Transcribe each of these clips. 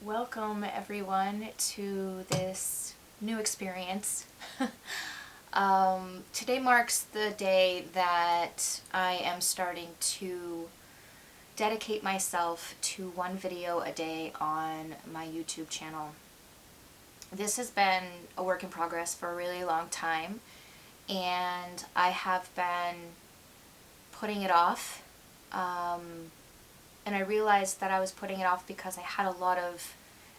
Welcome everyone to this new experience. Today marks the day that I am starting to dedicate myself to one video a day on my YouTube channel. This has been a work in progress for a really long time, and I have been putting it off. And I realized that I was putting it off because I had a lot of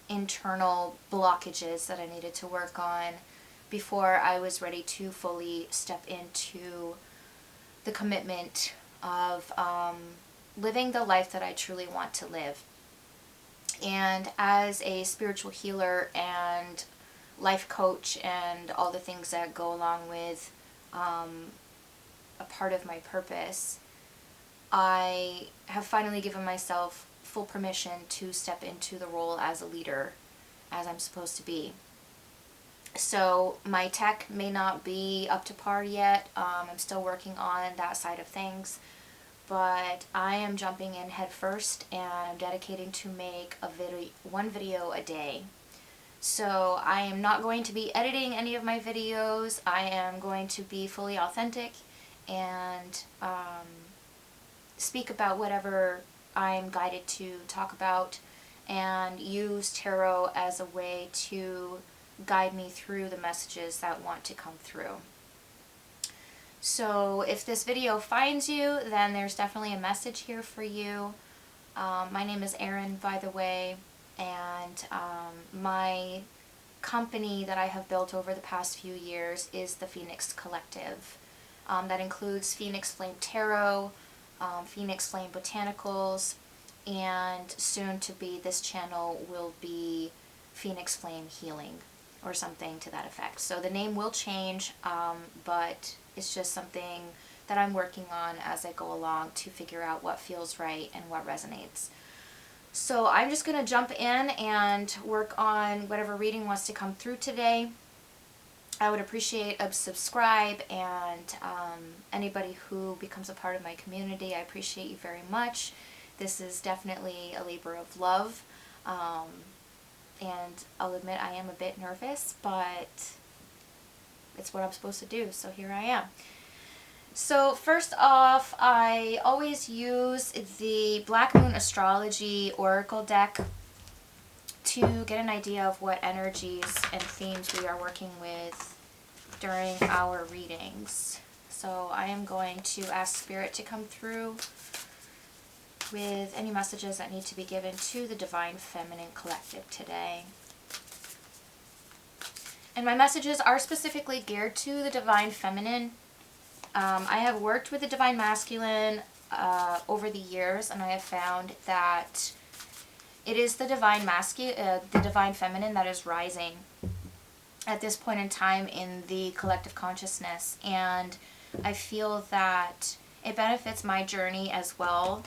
internal blockages that I needed to work on before I was ready to fully step into the commitment of living the life that I truly want to live. And as a spiritual healer and life coach and all the things that go along with a part of my purpose, I have finally given myself full permission to step into the role as a leader, as I'm supposed to be. So my tech may not be up to par yet. I'm still working on that side of things, but I am jumping in head first, and I'm dedicating to make one video a day. So I am not going to be editing any of my videos. I am going to be fully authentic and speak about whatever I'm guided to talk about, and use tarot as a way to guide me through the messages that want to come through. So if this video finds you, then there's definitely a message here for you. My name is Erin, by the way, and my company that I have built over the past few years is the Phoenix Collective. That includes Phoenix Flame Tarot, Phoenix Flame Botanicals, and soon to be this channel will be Phoenix Flame Healing or something to that effect. So the name will change, but it's just something that I'm working on as I go along to figure out what feels right and what resonates. So I'm just going to jump in and work on whatever reading wants to come through today. I would appreciate a subscribe, and anybody who becomes a part of my community, I appreciate you very much. This is definitely a labor of love, and I'll admit I am a bit nervous, but it's what I'm supposed to do, so here I am. So first off, I always use the Black Moon Astrology Oracle deck to get an idea of what energies and themes we are working with during our readings. So I am going to ask Spirit to come through with any messages that need to be given to the Divine Feminine Collective today. And my messages are specifically geared to the Divine Feminine. I have worked with the Divine Masculine over the years, and I have found that it is the Divine Feminine that is rising at this point in time in the collective consciousness, and I feel that it benefits my journey as well,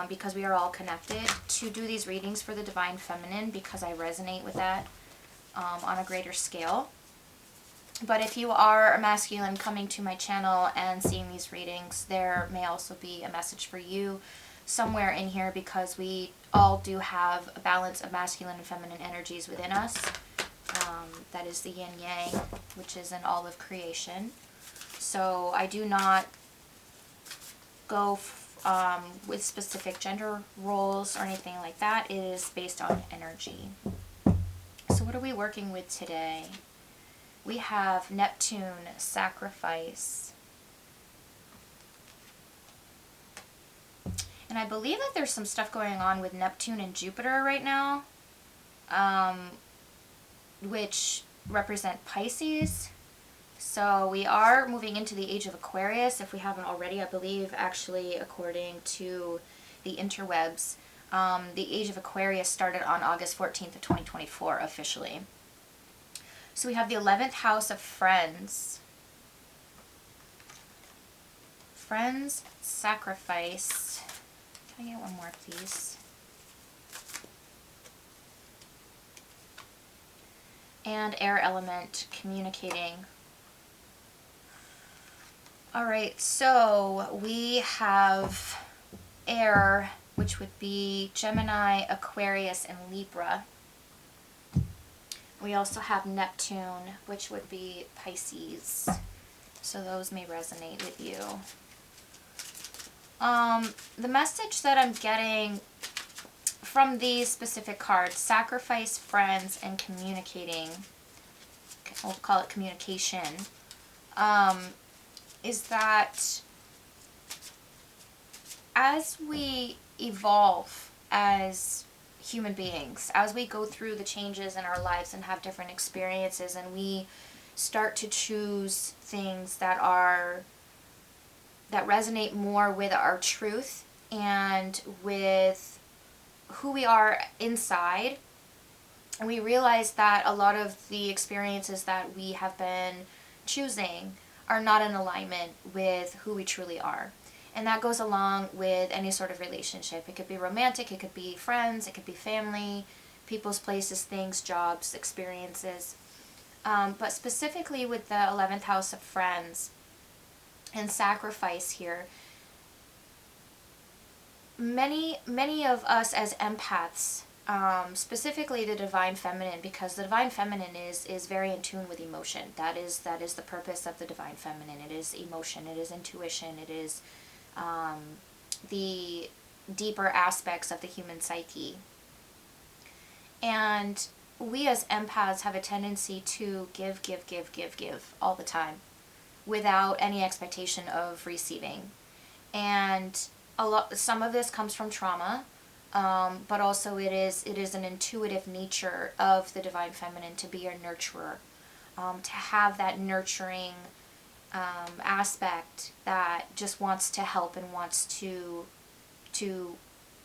because we are all connected, to do these readings for the Divine Feminine, because I resonate with that on a greater scale. But if you are a masculine coming to my channel and seeing these readings, there may also be a message for you somewhere in here, because we all do have a balance of masculine and feminine energies within us. That is the yin-yang, which is an all of creation. So I do not go with specific gender roles or anything like that. It is based on energy. So what are we working with today? We have Neptune, Sacrifice. And I believe that there's some stuff going on with Neptune and Jupiter right now, which represent Pisces. So we are moving into the age of Aquarius, if we haven't already. I believe, actually, according to the interwebs, the age of Aquarius started on August 14th of 2024 officially. So we have the 11th house of Friends. Friends, Sacrifice. Can I get one more, please? And air element, communicating. Alright, so we have air which would be Gemini, Aquarius, and Libra. We also have Neptune, which would be Pisces. So those may resonate with you. The message that I'm getting from these specific cards, sacrifice, friends, and communicating, we'll call it communication, is that as we evolve as human beings, as we go through the changes in our lives and have different experiences, and we start to choose things that resonate more with our truth and with who we are inside, and we realize that a lot of the experiences that we have been choosing are not in alignment with who we truly are. And that goes along with any sort of relationship. It could be romantic, it could be friends, it could be family, people's, places, things, jobs, experiences. But specifically with the 11th house of friends and sacrifice here, many of us as empaths, specifically the divine feminine, because the divine feminine is very in tune with emotion. That is the purpose of the divine feminine. It is emotion, it is intuition, it is the deeper aspects of the human psyche. And we as empaths have a tendency to give all the time without any expectation of receiving. And some of this comes from trauma, but also it is an intuitive nature of the divine feminine to be a nurturer, to have that nurturing aspect that just wants to help and wants to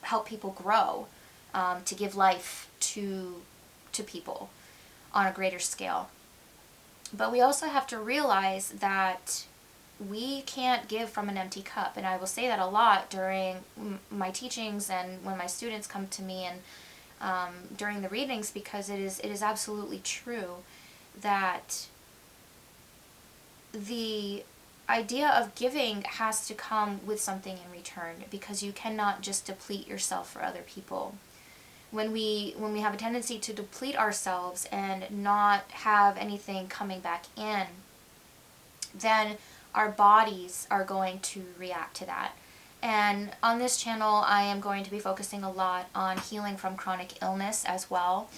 help people grow, to give life to people on a greater scale. But we also have to realize that we can't give from an empty cup. And I will say that a lot during my teachings and when my students come to me and during the readings, because it is absolutely true that the idea of giving has to come with something in return, because you cannot just deplete yourself for other people. When we have a tendency to deplete ourselves and not have anything coming back in, then our bodies are going to react to that. And on this channel, I am going to be focusing a lot on healing from chronic illness as well.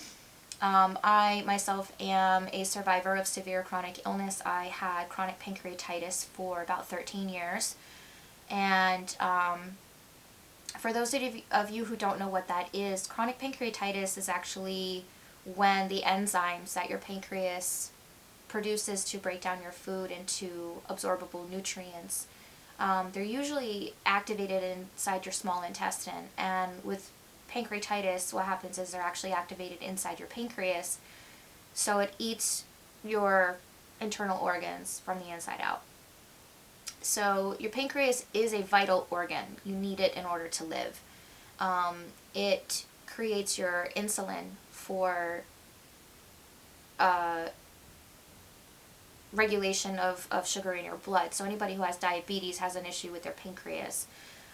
I myself am a survivor of severe chronic illness. I had chronic pancreatitis for about 13 years. And for those of you who don't know what that is, chronic pancreatitis is actually when the enzymes that your pancreas produces to break down your food into absorbable nutrients, they're usually activated inside your small intestine. And with pancreatitis, what happens is they're actually activated inside your pancreas, so it eats your internal organs from the inside out. So your pancreas is a vital organ. You need it in order to live. It creates your insulin for regulation of sugar in your blood. So anybody who has diabetes has an issue with their pancreas.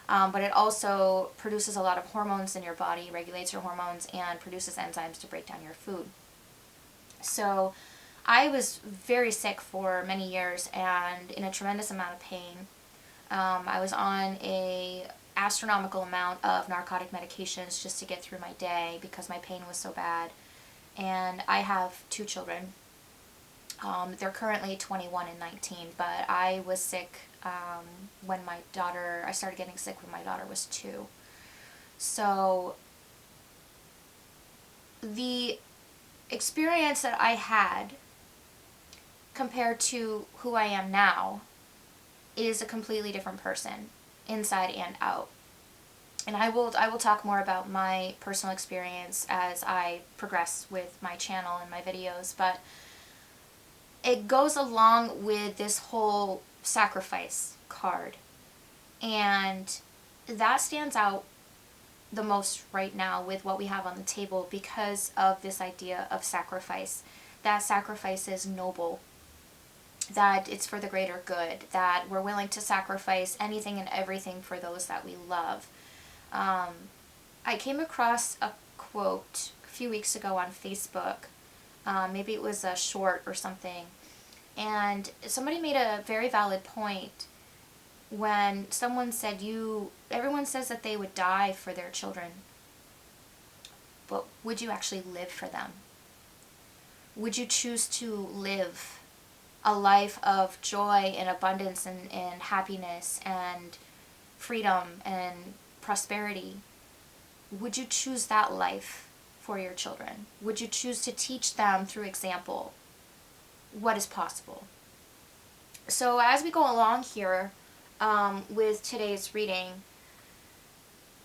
But it also produces a lot of hormones in your body, regulates your hormones, and produces enzymes to break down your food. So I was very sick for many years and in a tremendous amount of pain. I was on an astronomical amount of narcotic medications just to get through my day because my pain was so bad. And I have 2 children. They're currently 21 and 19, but I was sick when I started getting sick when my daughter was 2. So the experience that I had compared to who I am now is a completely different person, inside and out. And I will talk more about my personal experience as I progress with my channel and my videos, but it goes along with this whole sacrifice card. And that stands out the most right now with what we have on the table because of this idea of sacrifice. That sacrifice is noble, that it's for the greater good, that we're willing to sacrifice anything and everything for those that we love. I came across a quote a few weeks ago on Facebook. Maybe it was a short or something. And somebody made a very valid point when someone said, everyone says that they would die for their children, but would you actually live for them? Would you choose to live a life of joy and abundance and happiness and freedom and prosperity? Would you choose that life for your children? Would you choose to teach them through example what is possible? So as we go along here with today's reading,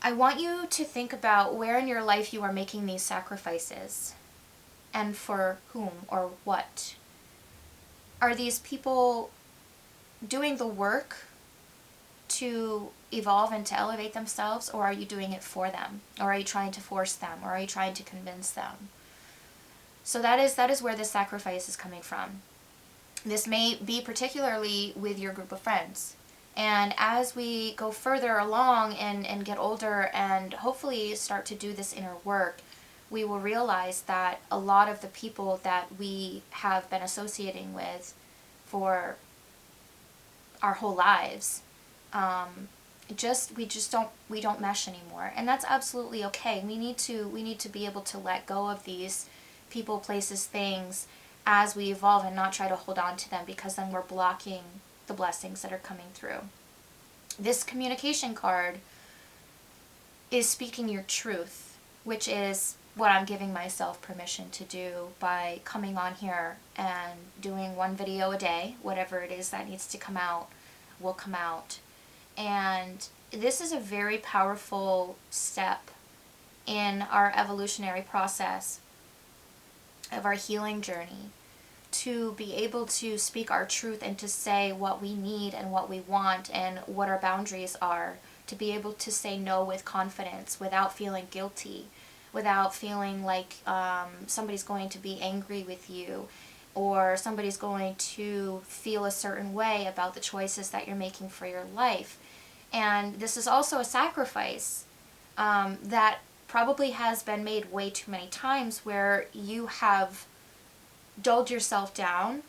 I want you to think about where in your life you are making these sacrifices and for whom or what. Are these people doing the work to evolve and to elevate themselves, or are you doing it for them? Or are you trying to force them? Or are you trying to convince them? So that is where this sacrifice is coming from. This may be particularly with your group of friends. And as we go further along and get older and hopefully start to do this inner work, we will realize that a lot of the people that we have been associating with for our whole lives, we don't mesh anymore. And that's absolutely okay. We need to be able to let go of these people, places, things as we evolve and not try to hold on to them, because then we're blocking the blessings that are coming through. This communication card is speaking your truth, which is what I'm giving myself permission to do by coming on here and doing one video a day. Whatever it is that needs to come out will come out. And this is a very powerful step in our evolutionary process of our healing journey, to be able to speak our truth and to say what we need and what we want and what our boundaries are, to be able to say no with confidence without feeling guilty, without feeling like somebody's going to be angry with you or somebody's going to feel a certain way about the choices that you're making for your life. And this is also a sacrifice that probably has been made way too many times, where you have dulled yourself down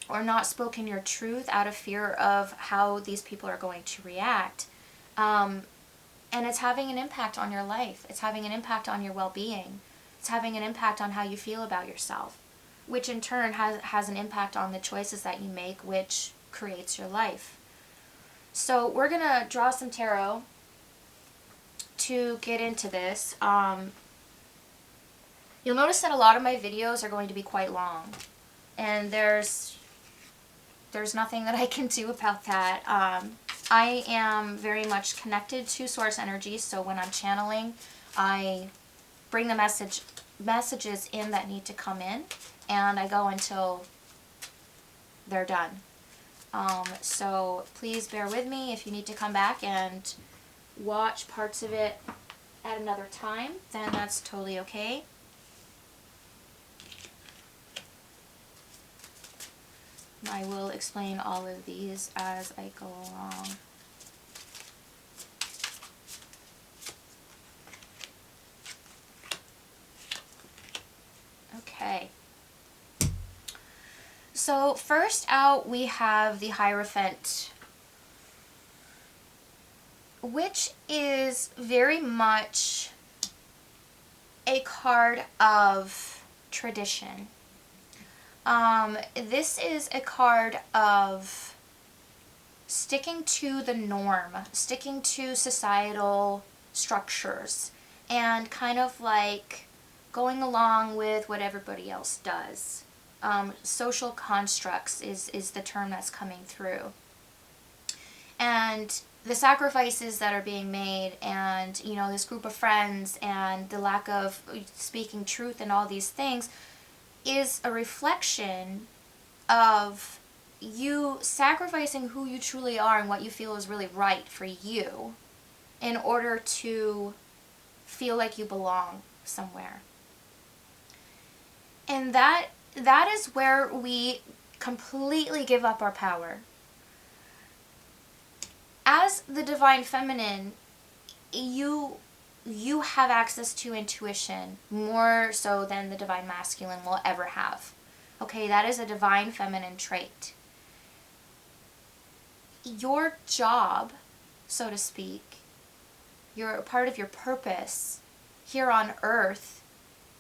or not spoken your truth out of fear of how these people are going to react. And it's having an impact on your life. It's having an impact on your well-being. It's having an impact on how you feel about yourself, which in turn has an impact on the choices that you make, which creates your life. So we're going to draw some tarot to get into this. You'll notice that a lot of my videos are going to be quite long, and there's nothing that I can do about that. I am very much connected to source energy, so when I'm channeling, I bring the messages in that need to come in, and I go until they're done. So please bear with me. If you need to come back and watch parts of it at another time, then that's totally okay. I will explain all of these as I go along. Okay. So first out we have the Hierophant, which is very much a card of tradition. This is a card of sticking to the norm, sticking to societal structures, and kind of like going along with what everybody else does. Social constructs is the term that's coming through. And the sacrifices that are being made, and, you know, this group of friends, and the lack of speaking truth and all these things, is a reflection of you sacrificing who you truly are and what you feel is really right for you in order to feel like you belong somewhere. And that is where we completely give up our power. As the Divine Feminine, you have access to intuition more so than the divine masculine will ever have. Okay, that is a divine feminine trait. Your job, so to speak, your part of your purpose here on earth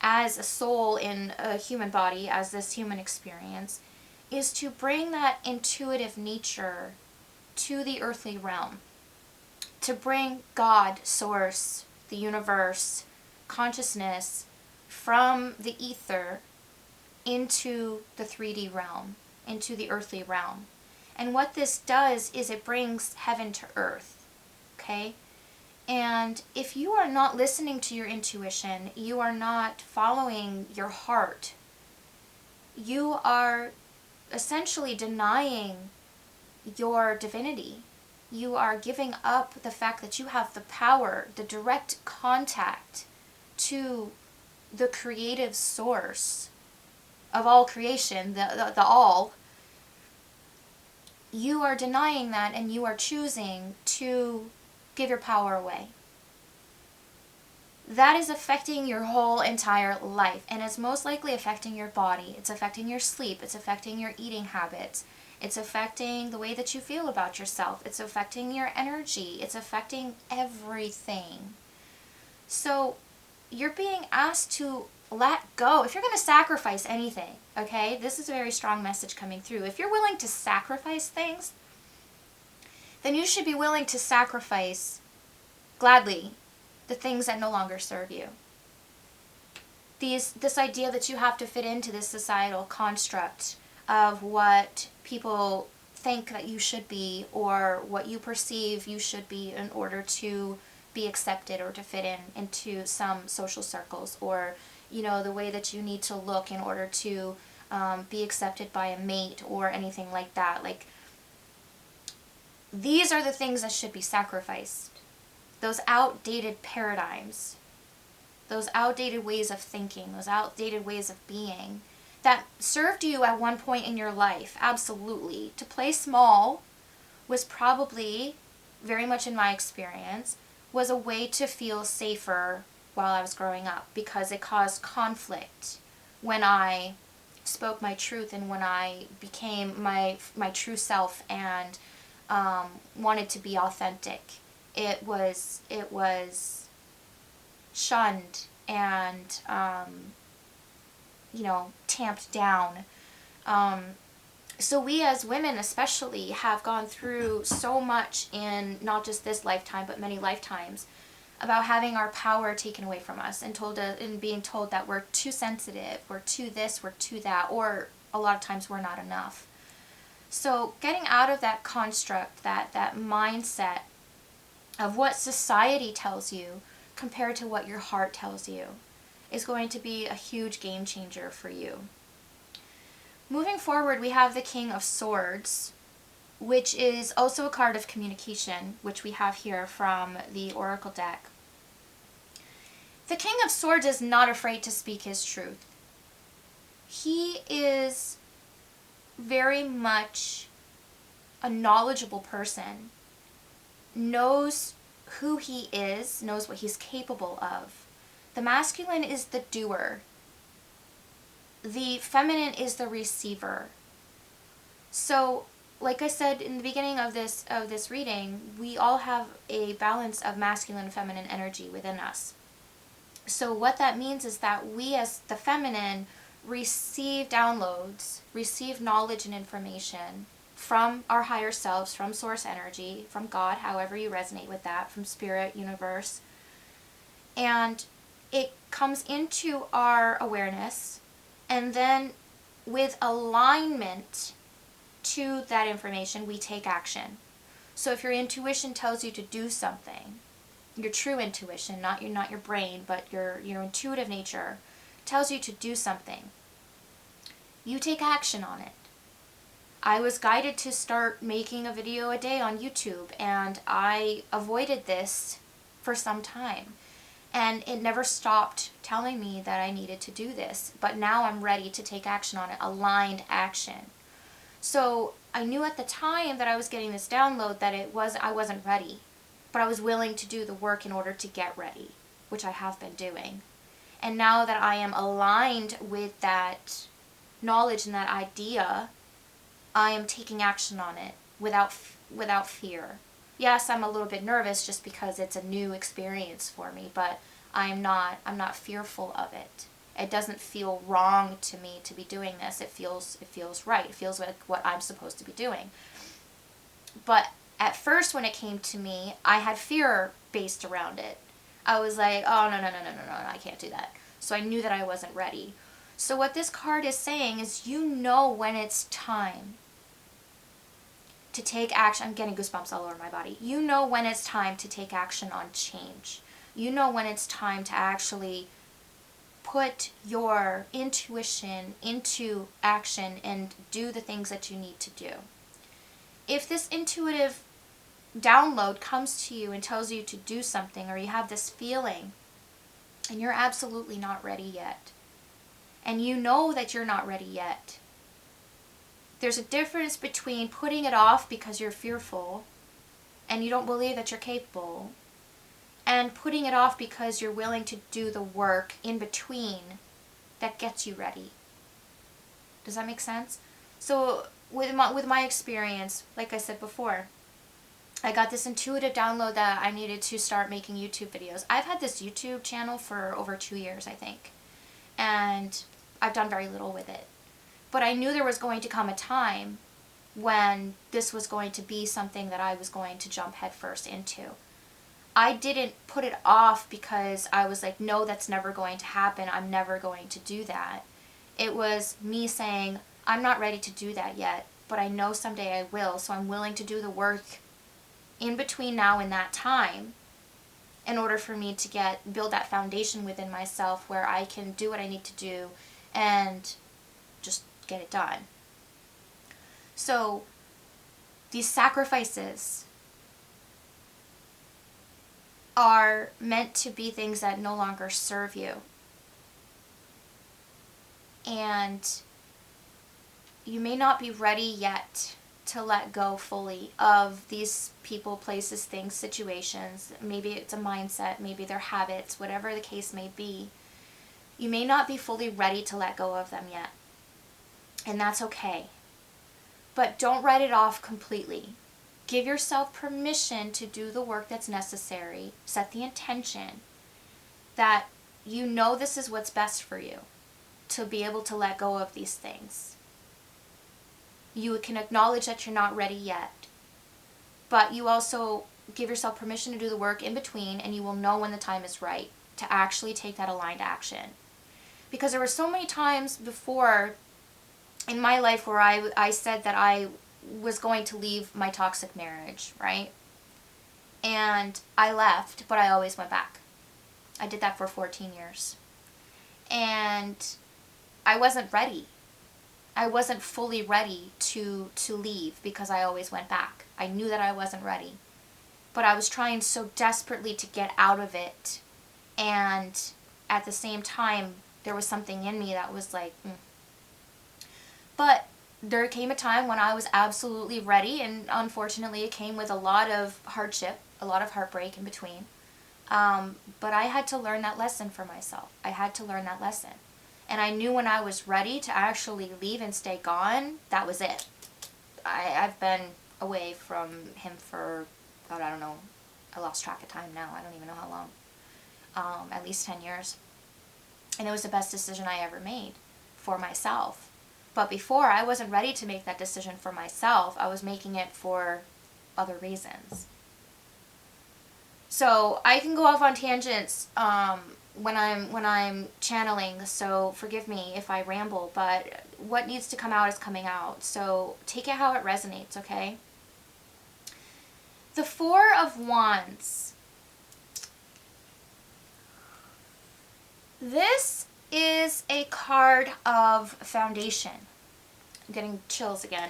as a soul in a human body, as this human experience, is to bring that intuitive nature to the earthly realm. To bring God, source, the universe, consciousness from the ether into the 3D realm, into the earthly realm. And what this does is it brings heaven to earth, okay? And if you are not listening to your intuition, you are not following your heart, you are essentially denying your divinity. You are giving up the fact that you have the power, the direct contact to the creative source of all creation, the all. You are denying that, and you are choosing to give your power away. That is affecting your whole entire life, and it's most likely affecting your body. It's affecting your sleep. It's affecting your eating habits. It's affecting the way that you feel about yourself. It's affecting your energy. It's affecting everything. So you're being asked to let go. If you're going to sacrifice anything, okay, this is a very strong message coming through. If you're willing to sacrifice things, then you should be willing to sacrifice gladly the things that no longer serve you. This idea that you have to fit into this societal construct of what people think that you should be, or what you perceive you should be in order to be accepted or to fit into some social circles, or the way that you need to look in order to be accepted by a mate or anything like that. Like, these are the things that should be sacrificed. Those outdated paradigms, those outdated ways of thinking, those outdated ways of being that served you at one point in your life, absolutely. To play small was probably, very much in my experience, was a way to feel safer while I was growing up, because it caused conflict when I spoke my truth and when I became my true self and wanted to be authentic. It was shunned and tamped down. So we as women especially have gone through so much in not just this lifetime but many lifetimes about having our power taken away from us and being told that we're too sensitive, we're too this, we're too that, or a lot of times we're not enough. So getting out of that construct, that mindset of what society tells you compared to what your heart tells you, is going to be a huge game changer for you. Moving forward, we have the King of Swords, which is also a card of communication, which we have here from the Oracle deck. The King of Swords is not afraid to speak his truth. He is very much a knowledgeable person, knows who he is, knows what he's capable of. The masculine is the doer. The feminine is the receiver. So, like I said in the beginning of this reading, we all have a balance of masculine and feminine energy within us. So what that means is that we as the feminine receive downloads, receive knowledge and information from our higher selves, from source energy, from God, however you resonate with that, from spirit, universe. And it comes into our awareness, and then with alignment to that information, we take action. So if your intuition tells you to do something, your true intuition, not your brain, but your intuitive nature tells you to do something, you take action on it. I was guided to start making a video a day on YouTube, and I avoided this for some time. And it never stopped telling me that I needed to do this. But now I'm ready to take action on it, aligned action. So I knew at the time that I was getting this download that I wasn't ready. but I was willing to do the work in order to get ready, which I have been doing. And now that I am aligned with that knowledge and that idea, I am taking action on it without fear. Yes, I'm a little bit nervous just because it's a new experience for me, but I'm not fearful of it. It doesn't feel wrong to me to be doing this. It feels right. It feels like what I'm supposed to be doing. But at first when it came to me, I had fear based around it. I was like, oh, no, I can't do that. So I knew that I wasn't ready. So what this card is saying is, you know when it's time to take action. I'm getting goosebumps all over my body. You know when it's time to take action on change. You know when it's time to actually put your intuition into action and do the things that you need to do. If this intuitive download comes to you and tells you to do something, or you have this feeling and you're absolutely not ready yet, and you know that you're not ready yet, there's a difference between putting it off because you're fearful and you don't believe that you're capable, and putting it off because you're willing to do the work in between that gets you ready. Does that make sense? So with my experience, like I said before, I got this intuitive download that I needed to start making YouTube videos. I've had this YouTube channel for over 2 years, I think, and I've done very little with it. But I knew there was going to come a time when this was going to be something that I was going to jump headfirst into. I didn't put it off because I was like, no, that's never going to happen. I'm never going to do that. It was me saying, I'm not ready to do that yet, but I know someday I will, so I'm willing to do the work in between now and that time in order for me to build that foundation within myself where I can do what I need to do and just get it done. So these sacrifices are meant to be things that no longer serve you. And you may not be ready yet to let go fully of these people, places, things, situations. Maybe it's a mindset, maybe they're habits, whatever the case may be. You may not be fully ready to let go of them yet. And that's okay. But don't write it off completely. Give yourself permission to do the work that's necessary. Set the intention that you know this is what's best for you, to be able to let go of these things. You can acknowledge that you're not ready yet, but you also give yourself permission to do the work in between, and you will know when the time is right to actually take that aligned action. Because there were so many times before in my life where I said that I was going to leave my toxic marriage, right? And I left, but I always went back. I did that for 14 years. And I wasn't ready. I wasn't fully ready to leave because I always went back. I knew that I wasn't ready. But I was trying so desperately to get out of it. And at the same time, there was something in me that was like, But there came a time when I was absolutely ready, and unfortunately it came with a lot of hardship, a lot of heartbreak in between. But I had to learn that lesson for myself. I had to learn that lesson. And I knew when I was ready to actually leave and stay gone, that was it. I've been away from him for, God, I don't know. I lost track of time now. I don't even know how long. At least 10 years. And it was the best decision I ever made for myself. But before, I wasn't ready to make that decision for myself. I was making it for other reasons. So I can go off on tangents when I'm channeling, so forgive me if I ramble, but what needs to come out is coming out. So take it how it resonates, okay? The Four of Wands. This is a card of foundation. I'm getting chills again.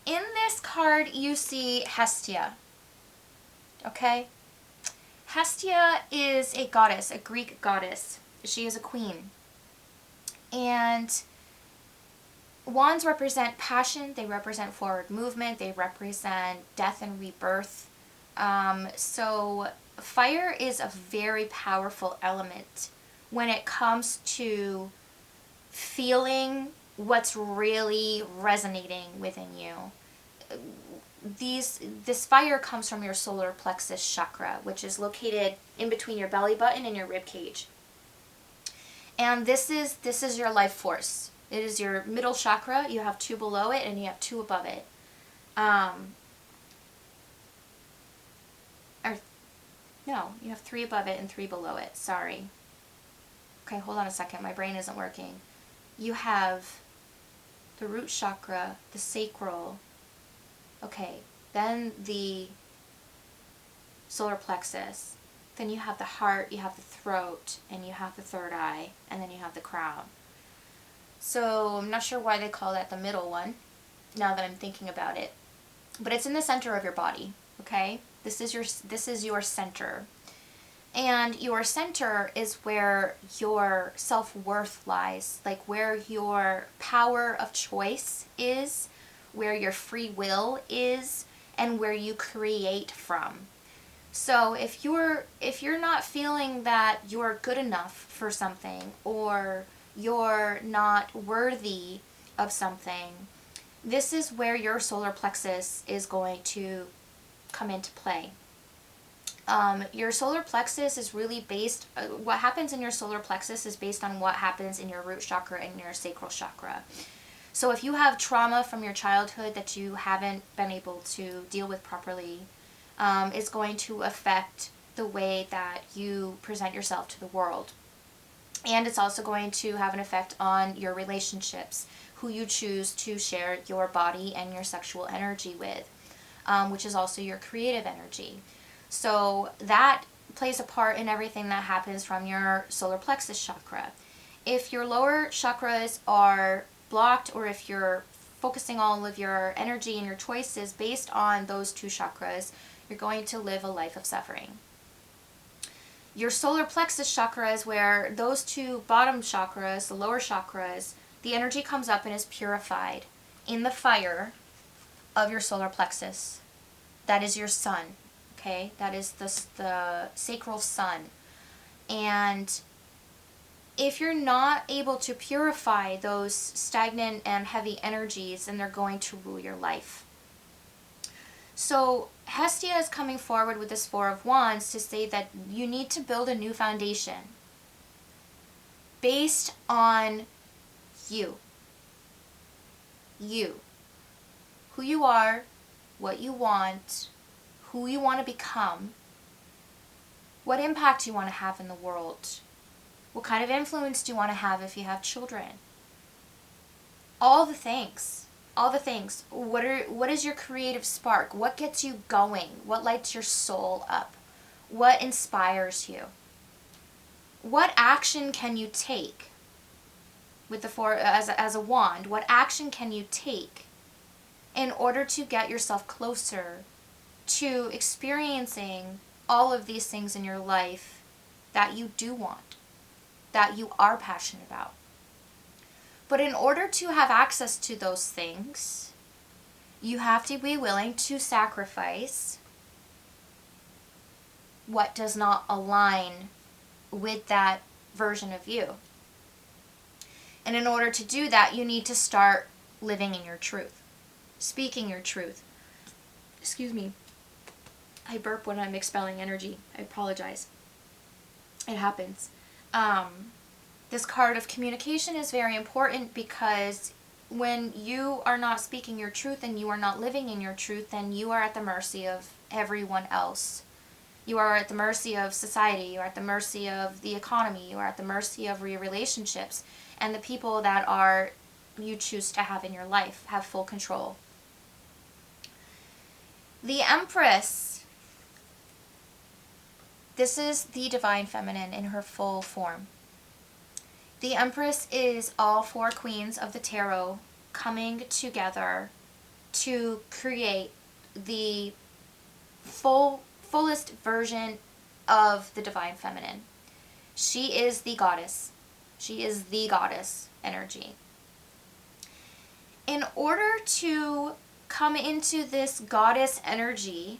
In this card, you see Hestia. Okay? Hestia is a goddess, a Greek goddess. She is a queen. And Wands represent passion, they represent forward movement, they represent death and rebirth. So fire is a very powerful element when it comes to feeling what's really resonating within you. This fire comes from your solar plexus chakra, which is located in between your belly button and your rib cage. And this is your life force. It is your middle chakra. You have 2 below it and you have 2 above it. No, you have 3 above it and 3 below it. Sorry. Okay, hold on a second. My brain isn't working. You have the root chakra, the sacral. Okay, then the solar plexus. Then you have the heart, you have the throat, and you have the third eye, and then you have the crown. So I'm not sure why they call that the middle one, now that I'm thinking about it. But it's in the center of your body, okay? This is your center. And your center is where your self-worth lies, like where your power of choice is, where your free will is, and where you create from. So if you're not feeling that you're good enough for something, or you're not worthy of something, this is where your solar plexus is going to come into play. Your solar plexus is really based, what happens in your solar plexus is based on what happens in your root chakra and your sacral chakra. So if you have trauma from your childhood that you haven't been able to deal with properly, it's going to affect the way that you present yourself to the world. And it's also going to have an effect on your relationships, who you choose to share your body and your sexual energy with, which is also your creative energy. So that plays a part in everything that happens from your solar plexus chakra. If your lower chakras are blocked, or if you're focusing all of your energy and your choices based on those 2 chakras, you're going to live a life of suffering. Your solar plexus chakra is where those 2 bottom chakras, the lower chakras, the energy comes up and is purified in the fire of your solar plexus. That is your sun, okay? That is the sacral sun. And if you're not able to purify those stagnant and heavy energies, then they're going to rule your life. So Hestia is coming forward with this 4 of Wands to say that you need to build a new foundation based on you. You. Who you are, what you want, who you want to become, what impact you want to have in the world, what kind of influence do you want to have if you have children. All the things. All the things. What is your creative spark? What gets you going? What lights your soul up? What inspires you? What action can you take with the 4 as a wand? What action can you take in order to get yourself closer to experiencing all of these things in your life that you do want, that you are passionate about? But in order to have access to those things, you have to be willing to sacrifice what does not align with that version of you. And in order to do that, you need to start living in your truth, speaking your truth. Excuse me. I burp when I'm expelling energy. I apologize. It happens. This card of communication is very important, because when you are not speaking your truth and you are not living in your truth, then you are at the mercy of everyone else. You are at the mercy of society. You are at the mercy of the economy. You are at the mercy of your relationships. And the people that you choose to have in your life have full control. The Empress. This is the Divine Feminine in her full form. The Empress is all 4 queens of the tarot coming together to create the fullest version of the Divine Feminine. She is the goddess. She is the goddess energy. in order to come into this goddess energy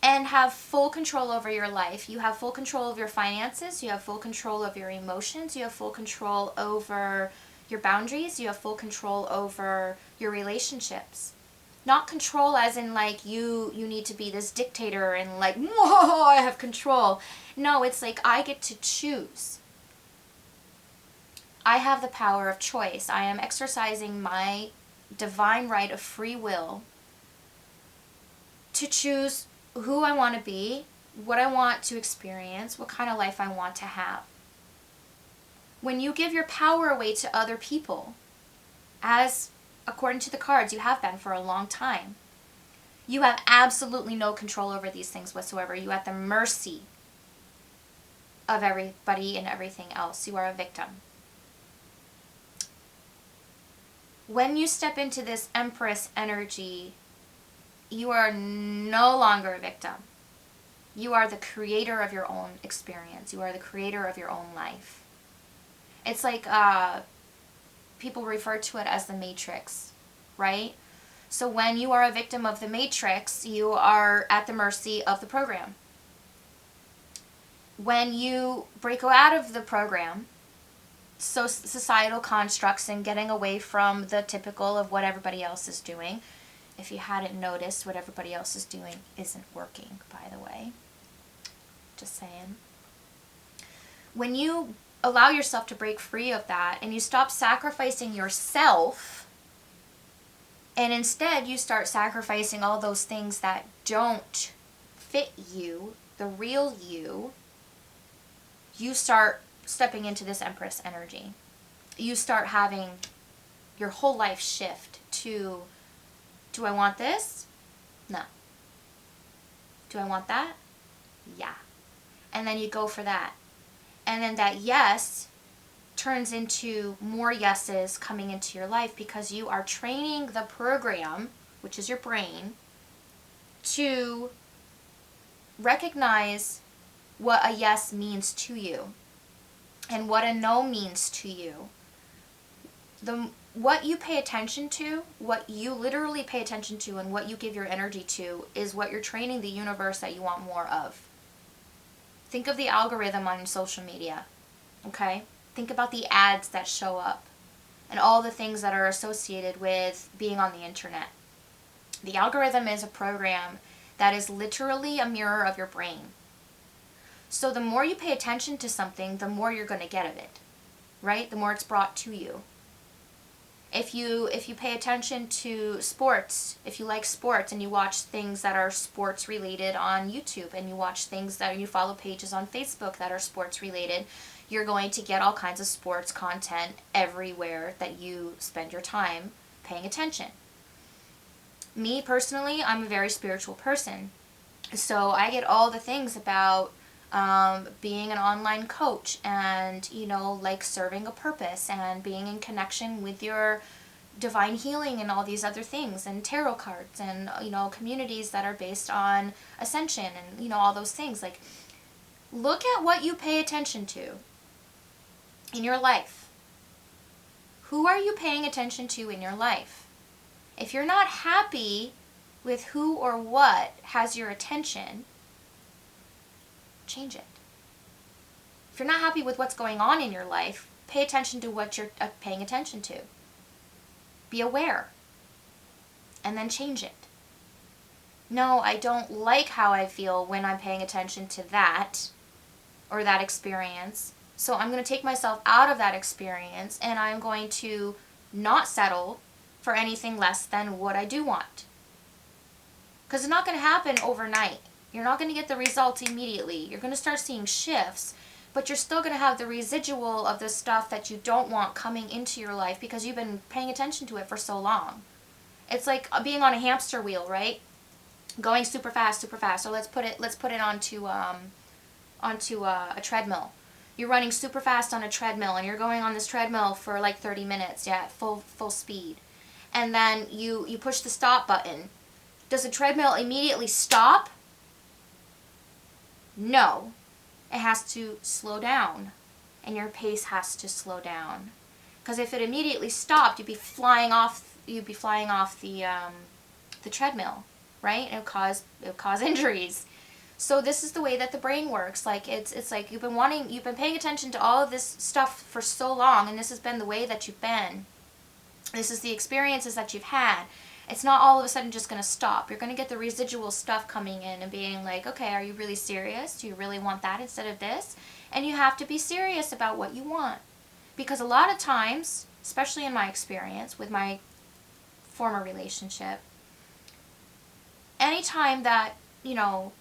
and have full control over your life, you have full control of your finances, you have full control of your emotions, you have full control over your boundaries, you have full control over your relationships. Not control as in like you need to be this dictator and like, whoa, I have control. No, it's like I get to choose. I have the power of choice. I am exercising my divine right of free will to choose who I want to be, what I want to experience, what kind of life I want to have. When you give your power away to other people, as according to the cards you have been for a long time, you have absolutely no control over these things whatsoever. You are at the mercy of everybody and everything else. You are a victim. When you step into this Empress energy, you are no longer a victim. You are the creator of your own experience. You are the creator of your own life. It's like people refer to it as the Matrix, right? So when you are a victim of the Matrix, you are at the mercy of the program. When you break out of the program, so societal constructs and getting away from the typical of what everybody else is doing. If you hadn't noticed, what everybody else is doing isn't working, by the way. Just saying. When you allow yourself to break free of that and you stop sacrificing yourself, and instead you start sacrificing all those things that don't fit you, the real you, you start stepping into this Empress energy. You start having your whole life shift to, do I want this? No. Do I want that? Yeah. And then you go for that. And then that yes turns into more yeses coming into your life because you are training the program, which is your brain, to recognize what a yes means to you and what a no means to you. What you pay attention to, what you literally pay attention to and what you give your energy to is what you're training the universe that you want more of. Think of the algorithm on social media, okay? Think about the ads that show up and all the things that are associated with being on the internet. The algorithm is a program that is literally a mirror of your brain. So the more you pay attention to something, the more you're going to get of it, right? The more it's brought to you. If you pay attention to sports, if you like sports and you watch things that are sports related on YouTube and you watch things that you follow pages on Facebook that are sports related, you're going to get all kinds of sports content everywhere that you spend your time paying attention. Me personally, I'm a very spiritual person. So I get all the things about being an online coach and, like serving a purpose and being in connection with your divine healing and all these other things and tarot cards and, communities that are based on ascension and, all those things. Like, look at what you pay attention to in your life. Who are you paying attention to in your life? If you're not happy with who or what has your attention, change it. If you're not happy with what's going on in your life, pay attention to what you're paying attention to. Be aware. And then change it. No, I don't like how I feel when I'm paying attention to that or that experience. So I'm going to take myself out of that experience and I'm going to not settle for anything less than what I do want. Because it's not going to happen overnight. You're not going to get the results immediately. You're going to start seeing shifts, but you're still going to have the residual of the stuff that you don't want coming into your life because you've been paying attention to it for so long. It's like being on a hamster wheel, right? Going super fast, super fast. So let's put it onto a treadmill. You're running super fast on a treadmill and you're going on this treadmill for like 30 minutes, at full speed. And then you push the stop button. Does the treadmill immediately stop? No. It has to slow down. And your pace has to slow down. Because if it immediately stopped, you'd be flying off the treadmill, right? It would cause injuries. So this is the way that the brain works. Like it's like you've been paying attention to all of this stuff for so long, and this has been the way that you've been. This is the experiences that you've had. It's not all of a sudden just going to stop. You're going to get the residual stuff coming in and being like, okay, are you really serious? Do you really want that instead of this? And you have to be serious about what you want. Because a lot of times, especially in my experience with my former relationship, anytime that,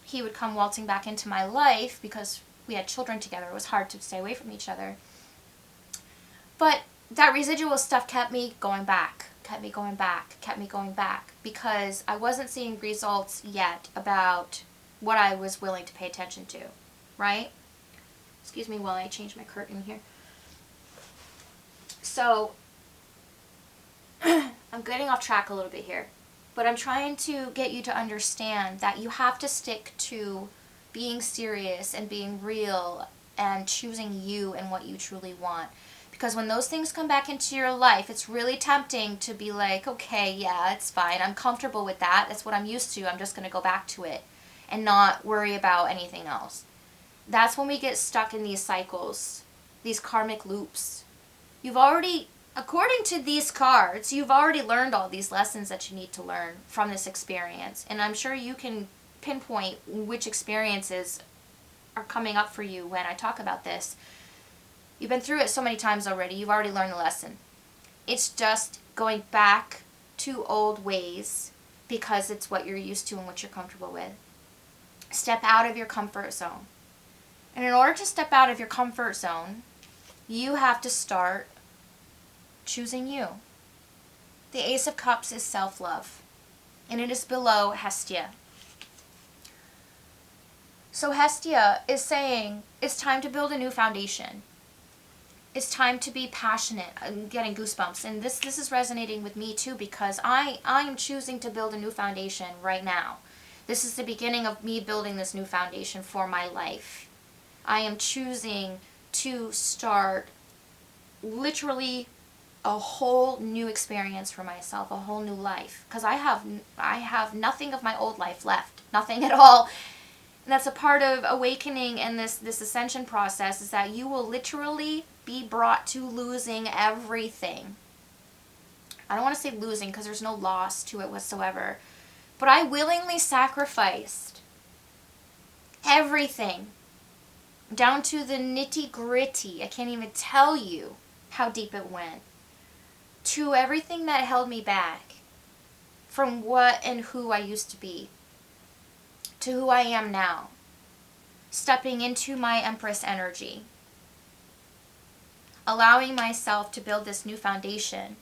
he would come waltzing back into my life because we had children together, it was hard to stay away from each other. But that residual stuff kept me going back, because I wasn't seeing results yet about what I was willing to pay attention to, right? Excuse me while I change my curtain here. So, I'm getting off track a little bit here, but I'm trying to get you to understand that you have to stick to being serious and being real and choosing you and what you truly want. Because when those things come back into your life, it's really tempting to be like, okay, yeah, it's fine. I'm comfortable with that. That's what I'm used to. I'm just going to go back to it and not worry about anything else. That's when we get stuck in these cycles, these karmic loops. You've already, according to these cards, you've already learned all these lessons that you need to learn from this experience. And I'm sure you can pinpoint which experiences are coming up for you when I talk about this. You've been through it so many times already. You've already learned the lesson. It's just going back to old ways because it's what you're used to and what you're comfortable with. Step out of your comfort zone. And in order to step out of your comfort zone, you have to start choosing you. The Ace of Cups is self-love, and it is below Hestia. So Hestia is saying it's time to build a new foundation. It's time to be passionate. I'm getting goosebumps. And this is resonating with me too, because I am choosing to build a new foundation right now. This is the beginning of me building this new foundation for my life. I am choosing to start literally a whole new experience for myself, a whole new life. Because I have nothing of my old life left. Nothing at all. And that's a part of awakening and this ascension process, is that you will literally be brought to losing everything. I don't want to say losing because there's no loss to it whatsoever. But I willingly sacrificed everything down to the nitty-gritty. I can't even tell you how deep it went. To everything that held me back from what and who I used to be, to who I am now. Stepping into my Empress energy. Allowing myself to build this new foundation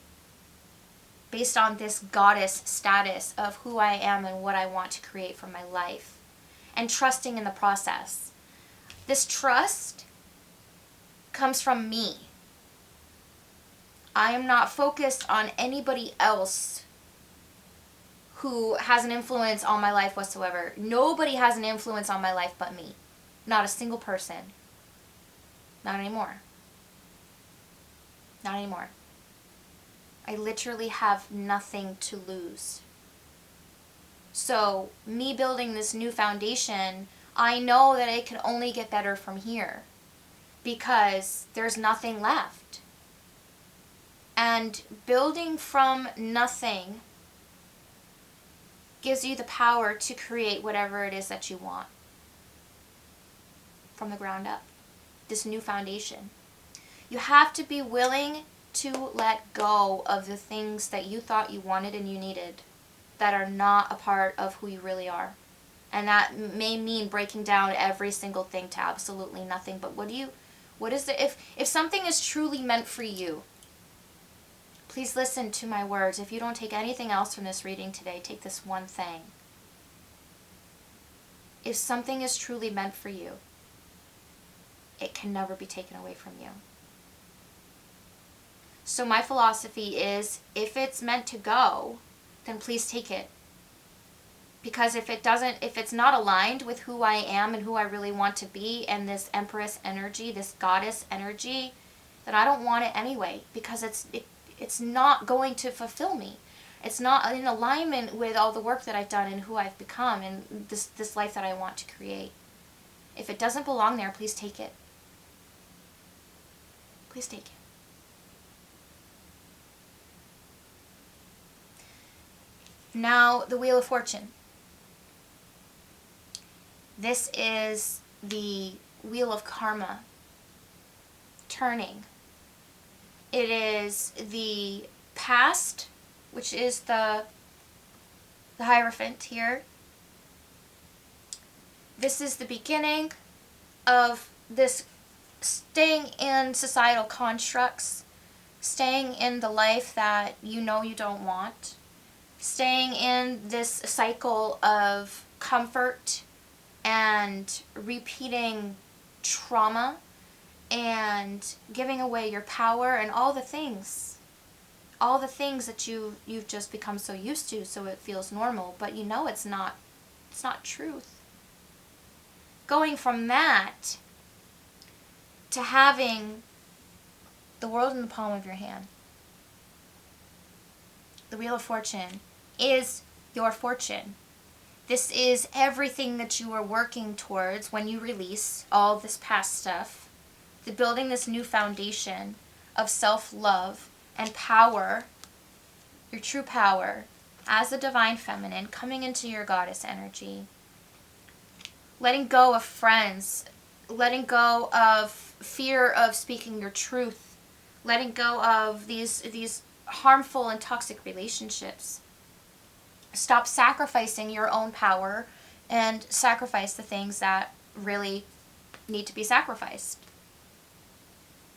based on this goddess status of who I am and what I want to create for my life. And trusting in the process. This trust comes from me. I am not focused on anybody else who has an influence on my life whatsoever. Nobody has an influence on my life but me. Not a single person. Not anymore. Not anymore. I literally have nothing to lose. So, me building this new foundation, I know that it can only get better from here. Because there's nothing left. And building from nothing gives you the power to create whatever it is that you want. From the ground up. This new foundation. You have to be willing to let go of the things that you thought you wanted and you needed that are not a part of who you really are. And that may mean breaking down every single thing to absolutely nothing. But if something is truly meant for you, please listen to my words. If you don't take anything else from this reading today, take this one thing. If something is truly meant for you, it can never be taken away from you. So my philosophy is, if it's meant to go, then please take it. Because if it's not aligned with who I am and who I really want to be, and this Empress energy, this goddess energy, then I don't want it anyway, because it's not going to fulfill me. It's not in alignment with all the work that I've done and who I've become and this life that I want to create. If it doesn't belong there, please take it. Please take it. Now, the Wheel of Fortune. This is the wheel of karma turning. It is the past, which is the Hierophant here. This is the beginning of this staying in societal constructs, staying in the life that you know you don't want, staying in this cycle of comfort and repeating trauma and giving away your power and all the things that you've just become so used to, so it feels normal, but you know it's not truth. Going from that to having the world in the palm of your hand. The Wheel of Fortune is your fortune. This is everything that you are working towards when you release all this past stuff, the building this new foundation of self-love and power, your true power as the divine feminine, coming into your goddess energy. Letting go of friends, letting go of fear of speaking your truth, letting go of these harmful and toxic relationships. Stop sacrificing your own power and sacrifice the things that really need to be sacrificed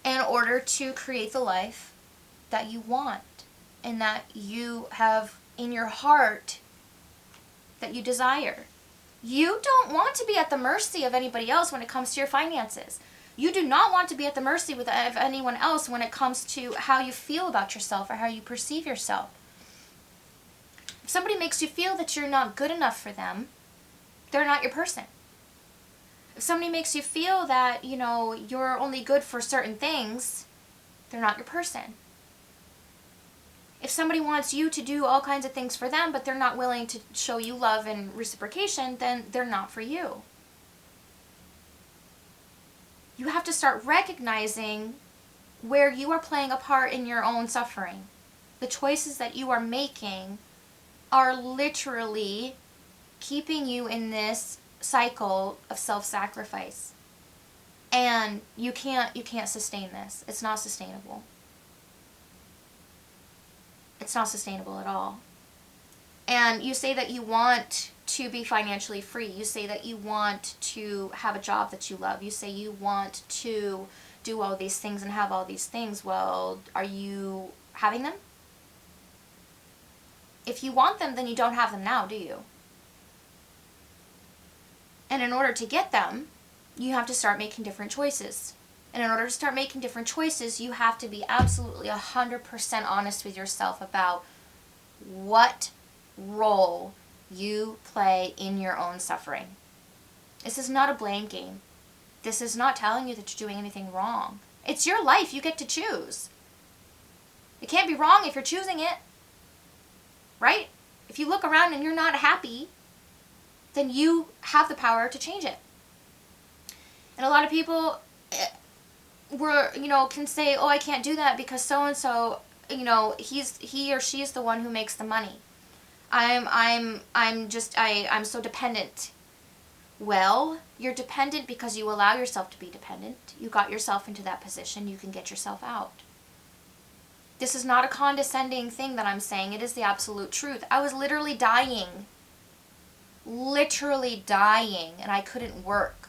in order to create the life that you want and that you have in your heart that you desire. You don't want to be at the mercy of anybody else when it comes to your finances. You do not want to be at the mercy of anyone else when it comes to how you feel about yourself or how you perceive yourself. If somebody makes you feel that you're not good enough for them, they're not your person. If somebody makes you feel that, you're only good for certain things, they're not your person. If somebody wants you to do all kinds of things for them, but they're not willing to show you love and reciprocation, then they're not for you. You have to start recognizing where you are playing a part in your own suffering. The choices that you are making are literally keeping you in this cycle of self-sacrifice. And you can't sustain this. It's not sustainable. It's not sustainable at all. And you say that you want to be financially free. You say that you want to have a job that you love. You say you want to do all these things and have all these things. Well, are you having them? If you want them, then you don't have them now, do you? And in order to get them, you have to start making different choices. And in order to start making different choices, you have to be absolutely 100% honest with yourself about what role you play in your own suffering. This is not a blame game. This is not telling you that you're doing anything wrong. It's your life. You get to choose. It can't be wrong if you're choosing it. Right? If you look around and you're not happy, then you have the power to change it. And a lot of people can say, oh, I can't do that because so-and-so, he or she is the one who makes the money. I'm so dependent. Well, you're dependent because you allow yourself to be dependent. You got yourself into that position. You can get yourself out. This is not a condescending thing that I'm saying. It is the absolute truth. I was literally dying, and I couldn't work.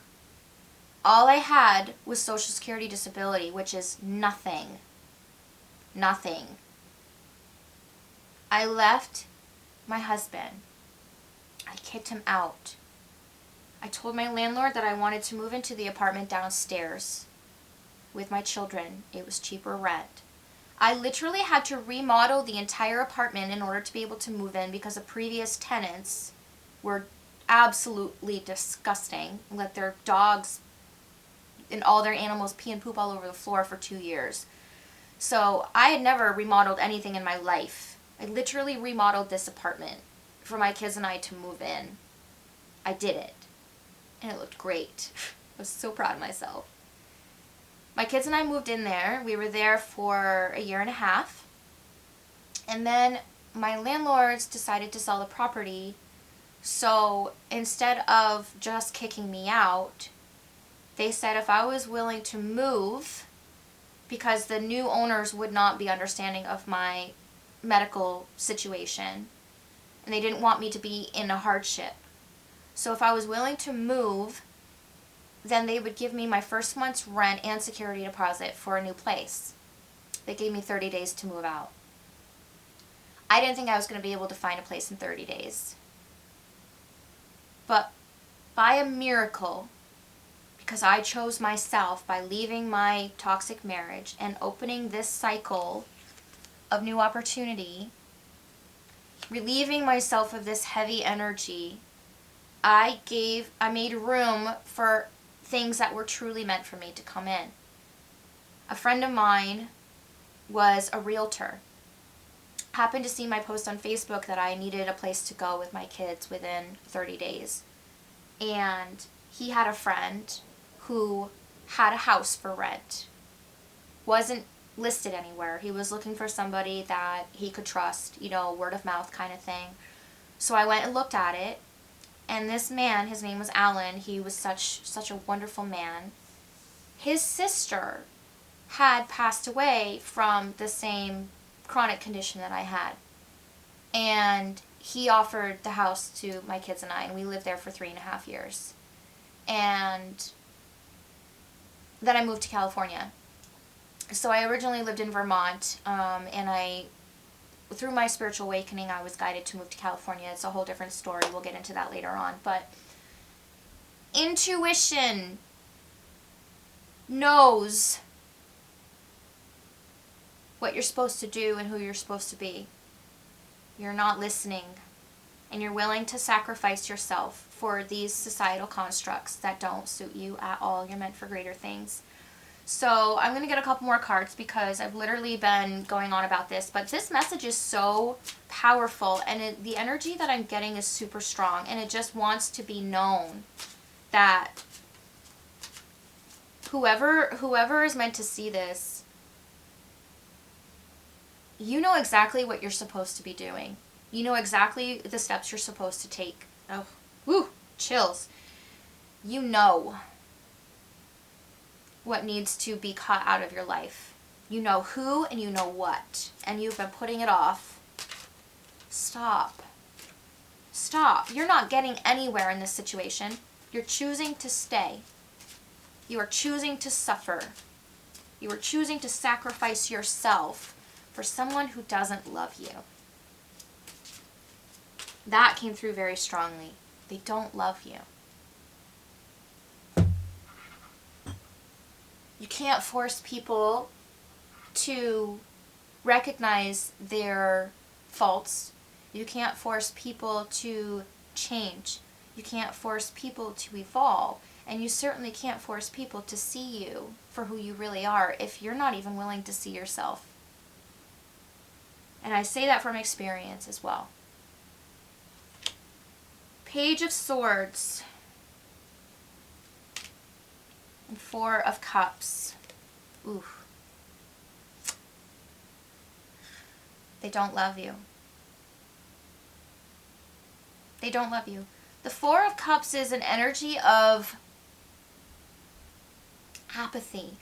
All I had was Social Security disability, which is nothing. Nothing. I left my husband. I kicked him out. I told my landlord that I wanted to move into the apartment downstairs with my children. It was cheaper rent. I literally had to remodel the entire apartment in order to be able to move in because the previous tenants were absolutely disgusting. Let their dogs and all their animals pee and poop all over the floor for 2 years. So I had never remodeled anything in my life. I literally remodeled this apartment for my kids and I to move in. I did it. And it looked great. I was so proud of myself. My kids and I moved in there. We were there for a year and a half. And then my landlords decided to sell the property. So instead of just kicking me out, they said if I was willing to move, because the new owners would not be understanding of my medical situation, and they didn't want me to be in a hardship. So if I was willing to move, then they would give me my first month's rent and security deposit for a new place. They gave me 30 days to move out. I didn't think I was going to be able to find a place in 30 days. But by a miracle, because I chose myself by leaving my toxic marriage and opening this cycle of new opportunity, relieving myself of this heavy energy, I made room for things that were truly meant for me to come in. A friend of mine was a realtor. Happened to see my post on Facebook that I needed a place to go with my kids within 30 days. And he had a friend who had a house for rent. Wasn't listed anywhere. He was looking for somebody that he could trust, word of mouth kind of thing. So I went and looked at it. And this man, his name was Alan, he was such a wonderful man. His sister had passed away from the same chronic condition that I had. And he offered the house to my kids and I, and we lived there for 3.5 years. And then I moved to California. So I originally lived in Vermont, and through my spiritual awakening, I was guided to move to California. It's a whole different story. We'll get into that later on. But intuition knows what you're supposed to do and who you're supposed to be. You're not listening, and you're willing to sacrifice yourself for these societal constructs that don't suit you at all. You're meant for greater things. So I'm going to get a couple more cards because I've literally been going on about this, but this message is so powerful, and the energy that I'm getting is super strong, and it just wants to be known that whoever is meant to see this, you know exactly what you're supposed to be doing. You know exactly the steps you're supposed to take. Oh, woo, chills. You know what needs to be cut out of your life. You know who and you know what. And you've been putting it off. Stop. Stop. You're not getting anywhere in this situation. You're choosing to stay. You are choosing to suffer. You are choosing to sacrifice yourself for someone who doesn't love you. That came through very strongly. They don't love you. You can't force people to recognize their faults. You can't force people to change. You can't force people to evolve. And you certainly can't force people to see you for who you really are if you're not even willing to see yourself. And I say that from experience as well. Page of Swords. And 4 of Cups. Ooh. They don't love you. They don't love you. The 4 of Cups is an energy of apathy.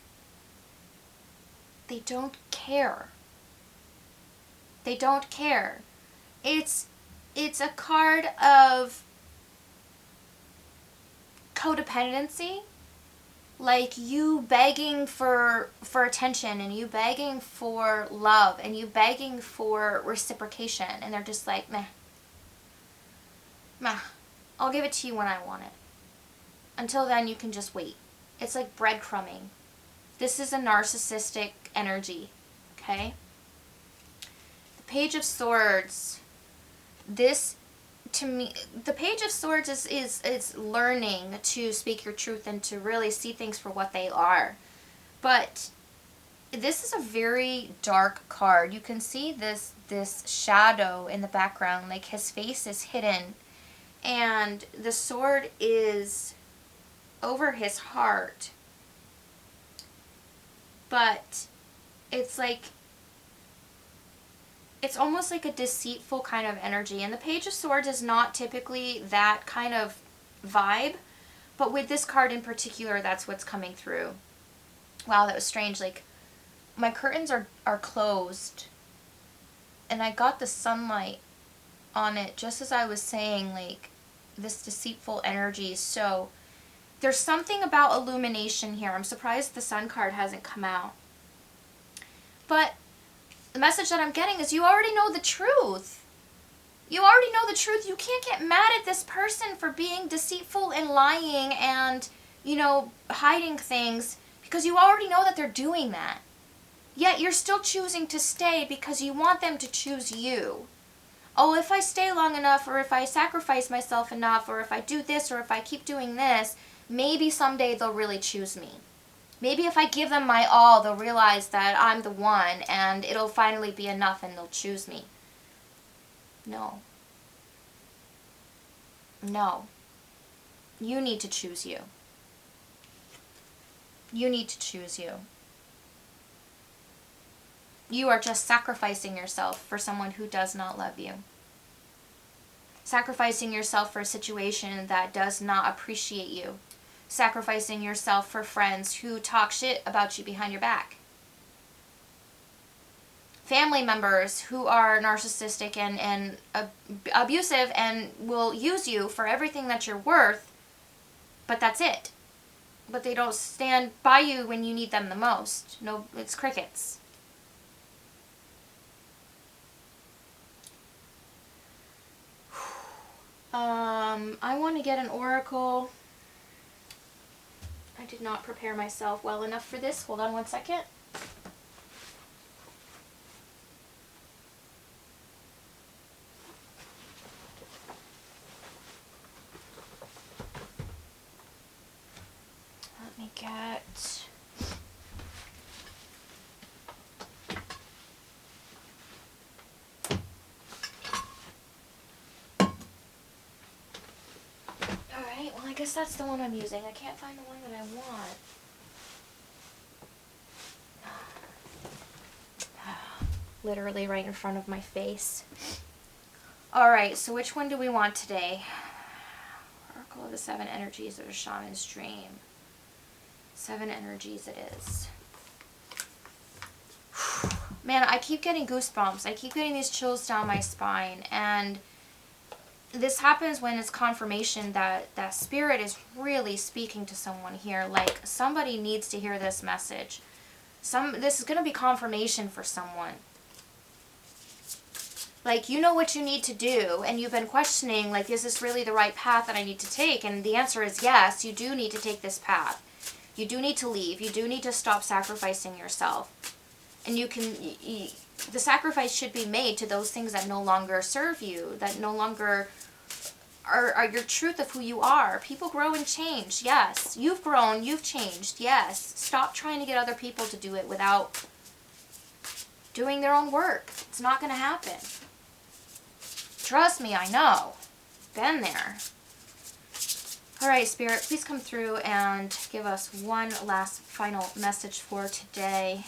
They don't care. They don't care. It's a card of codependency. Like you begging for attention, and you begging for love, and you begging for reciprocation, and they're just like, meh. Meh. I'll give it to you when I want it. Until then, you can just wait. It's like breadcrumbing. This is a narcissistic energy, okay? The Page of Swords. This to me, the Page of Swords is learning to speak your truth and to really see things for what they are. But this is a very dark card. You can see this shadow in the background, like his face is hidden, and the sword is over his heart. But it's like, it's almost like a deceitful kind of energy. And the Page of Swords is not typically that kind of vibe, but with this card in particular, that's what's coming through. Wow, that was strange. Like, my curtains are closed, and I got the sunlight on it just as I was saying, like, this deceitful energy. So there's something about illumination here. I'm surprised the Sun card hasn't come out. But the message that I'm getting is you already know the truth. You already know the truth. You can't get mad at this person for being deceitful and lying and, you know, hiding things, because you already know that they're doing that. Yet you're still choosing to stay because you want them to choose you. Oh, if I stay long enough, or if I sacrifice myself enough, or if I do this, or if I keep doing this, maybe someday they'll really choose me. Maybe if I give them my all, they'll realize that I'm the one, and it'll finally be enough, and they'll choose me. No. No. You need to choose you. You need to choose you. You are just sacrificing yourself for someone who does not love you. Sacrificing yourself for a situation that does not appreciate you. Sacrificing yourself for friends who talk shit about you behind your back. Family members who are narcissistic and abusive and will use you for everything that you're worth, but that's it. But they don't stand by you when you need them the most. No, it's crickets. I want to get an oracle. I did not prepare myself well enough for this. Hold on one second. Let me get... Alright, well I guess that's the one I'm using. I can't find the one that I want. Literally right in front of my face. Alright, so which one do we want today? Oracle of the 7 energies of a shaman's dream. 7 energies it is. Man, I keep getting goosebumps. I keep getting these chills down my spine, and this happens when it's confirmation that spirit is really speaking to someone here. Like, somebody needs to hear this message. This is going to be confirmation for someone. Like, you know what you need to do, and you've been questioning, like, is this really the right path that I need to take? And the answer is yes, you do need to take this path. You do need to leave. You do need to stop sacrificing yourself. And you can... the sacrifice should be made to those things that no longer serve you, that no longer are your truth of who you are. People grow and change, yes. You've grown, you've changed, yes. Stop trying to get other people to do it without doing their own work. It's not going to happen. Trust me, I know. Been there. Alright, Spirit, please come through and give us one last final message for today.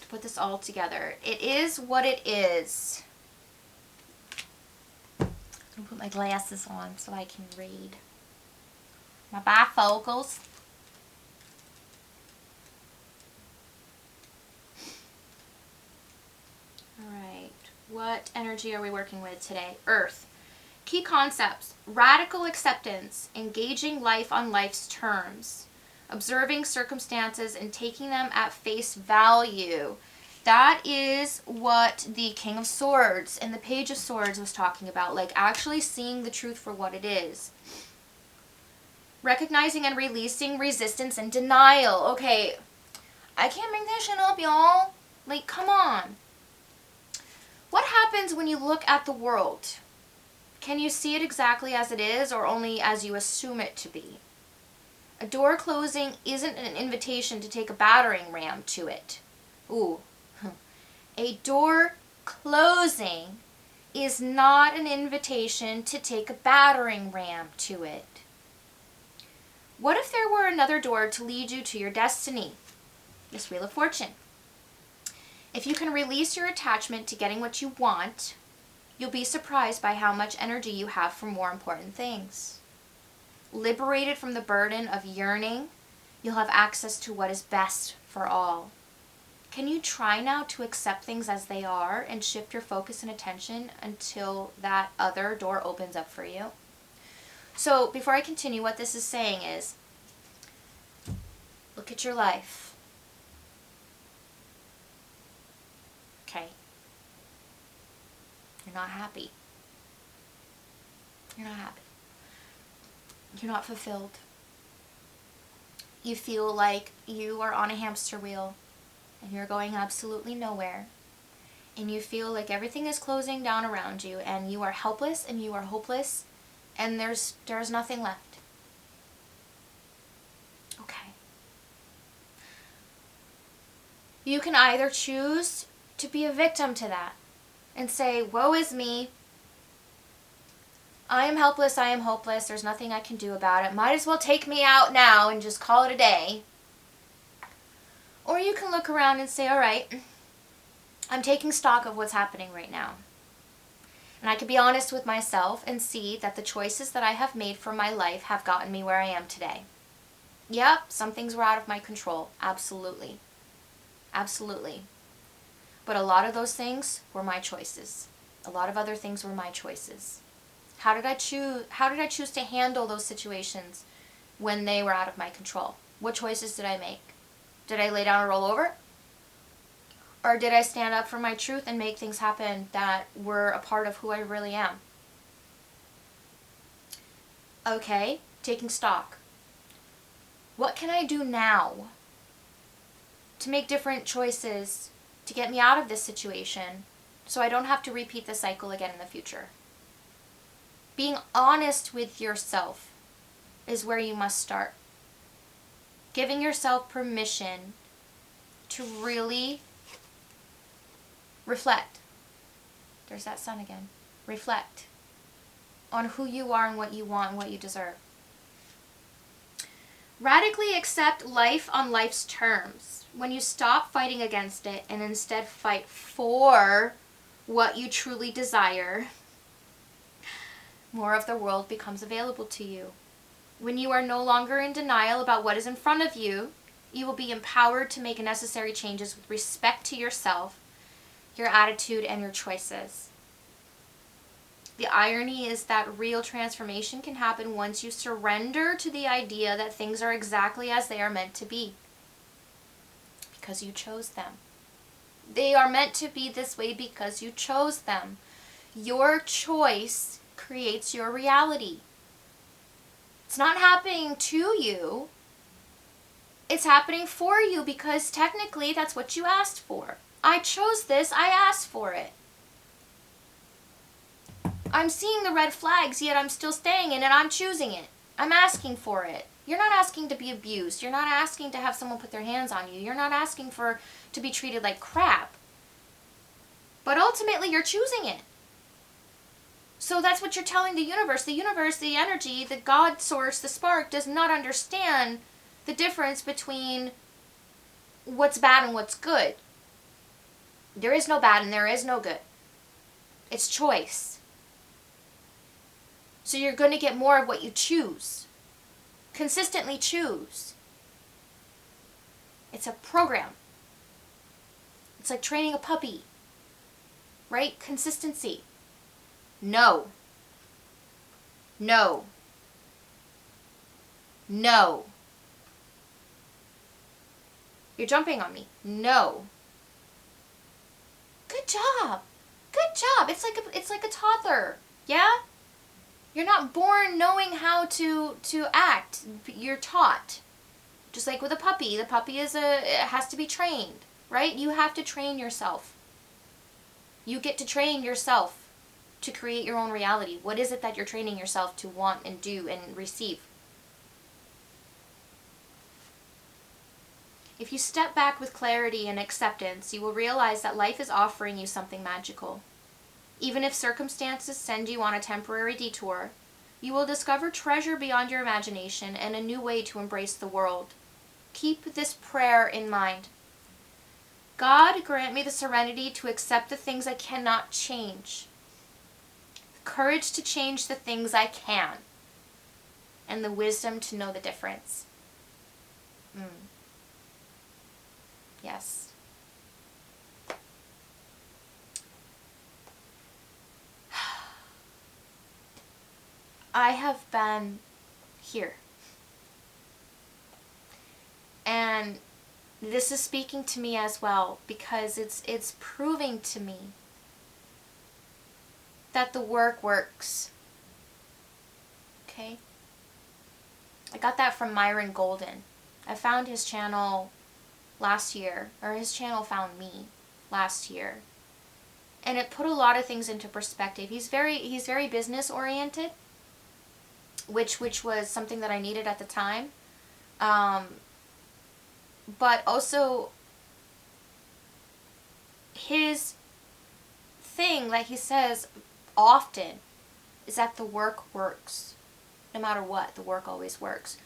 To put this all together. It is what it is. I'm going to put my glasses on so I can read. My bifocals. Alright, what energy are we working with today? Earth. Key concepts: radical acceptance, engaging life on life's terms, observing circumstances and taking them at face value. That is what the King of Swords and the Page of Swords was talking about, like actually seeing the truth for what it is. Recognizing and releasing resistance and denial. Okay, I can't make that shit up, y'all. Like, come on. What happens when you look at the world? Can you see it exactly as it is or only as you assume it to be? A door closing isn't an invitation to take a battering ram to it. Ooh. A door closing is not an invitation to take a battering ram to it. What if there were another door to lead you to your destiny? This Wheel of Fortune. If you can release your attachment to getting what you want, you'll be surprised by how much energy you have for more important things. Liberated from the burden of yearning, you'll have access to what is best for all. Can you try now to accept things as they are and shift your focus and attention until that other door opens up for you? So before I continue, what this is saying is, look at your life. Okay. You're not happy. You're not happy. You're not fulfilled. You feel like you are on a hamster wheel and you're going absolutely nowhere. And you feel like everything is closing down around you and you are helpless and you are hopeless and there's nothing left. Okay. You can either choose to be a victim to that and say, woe is me. I am helpless, I am hopeless, there's nothing I can do about it. Might as well take me out now and just call it a day. Or you can look around and say, all right, I'm taking stock of what's happening right now. And I can be honest with myself and see that the choices that I have made for my life have gotten me where I am today. Yep, some things were out of my control. Absolutely. Absolutely. But a lot of those things were my choices. A lot of other things were my choices. How did I choose to handle those situations when they were out of my control? What choices did I make? Did I lay down and roll over? Or did I stand up for my truth and make things happen that were a part of who I really am? Okay, taking stock. What can I do now to make different choices to get me out of this situation so I don't have to repeat the cycle again in the future? Being honest with yourself is where you must start. Giving yourself permission to really reflect. There's that sun again. Reflect on who you are and what you want and what you deserve. Radically accept life on life's terms. When you stop fighting against it and instead fight for what you truly desire, more of the world becomes available to you. When you are no longer in denial about what is in front of you, you will be empowered to make necessary changes with respect to yourself, your attitude, and your choices. The irony is that real transformation can happen once you surrender to the idea that things are exactly as they are meant to be. Because you chose them. They are meant to be this way because you chose them. Your choice creates your reality. It's not happening to you. It's happening for you because technically that's what you asked for. I chose this. I asked for it. I'm seeing the red flags, yet I'm still staying in it. I'm choosing it. I'm asking for it. You're not asking to be abused. You're not asking to have someone put their hands on you. You're not asking to be treated like crap. But ultimately, you're choosing it. So that's what you're telling the universe. The universe, the energy, the God source, the spark does not understand the difference between what's bad and what's good. There is no bad and there is no good. It's choice. So you're going to get more of what you choose. Consistently choose. It's a program. It's like training a puppy. Right? Consistency. No. No. No. You're jumping on me. No. Good job. Good job. It's like a toddler. Yeah? You're not born knowing how to act. You're taught. Just like with a puppy. The puppy it has to be trained, right? You have to train yourself. You get to train yourself to create your own reality. What is it that you're training yourself to want and do and receive? If you step back with clarity and acceptance, you will realize that life is offering you something magical. Even if circumstances send you on a temporary detour, you will discover treasure beyond your imagination and a new way to embrace the world. Keep this prayer in mind. God, grant me the serenity to accept the things I cannot change, the courage to change the things I can, and the wisdom to know the difference. Yes. I have been here. And this is speaking to me as well, because it's proving to me that the work works. Okay? I got that from Myron Golden. I found his channel last year, or his channel found me last year. And it put a lot of things into perspective. He's very business oriented, which was something that I needed at the time. But also, his thing, like he says often, is that the work works. No matter what, the work always works.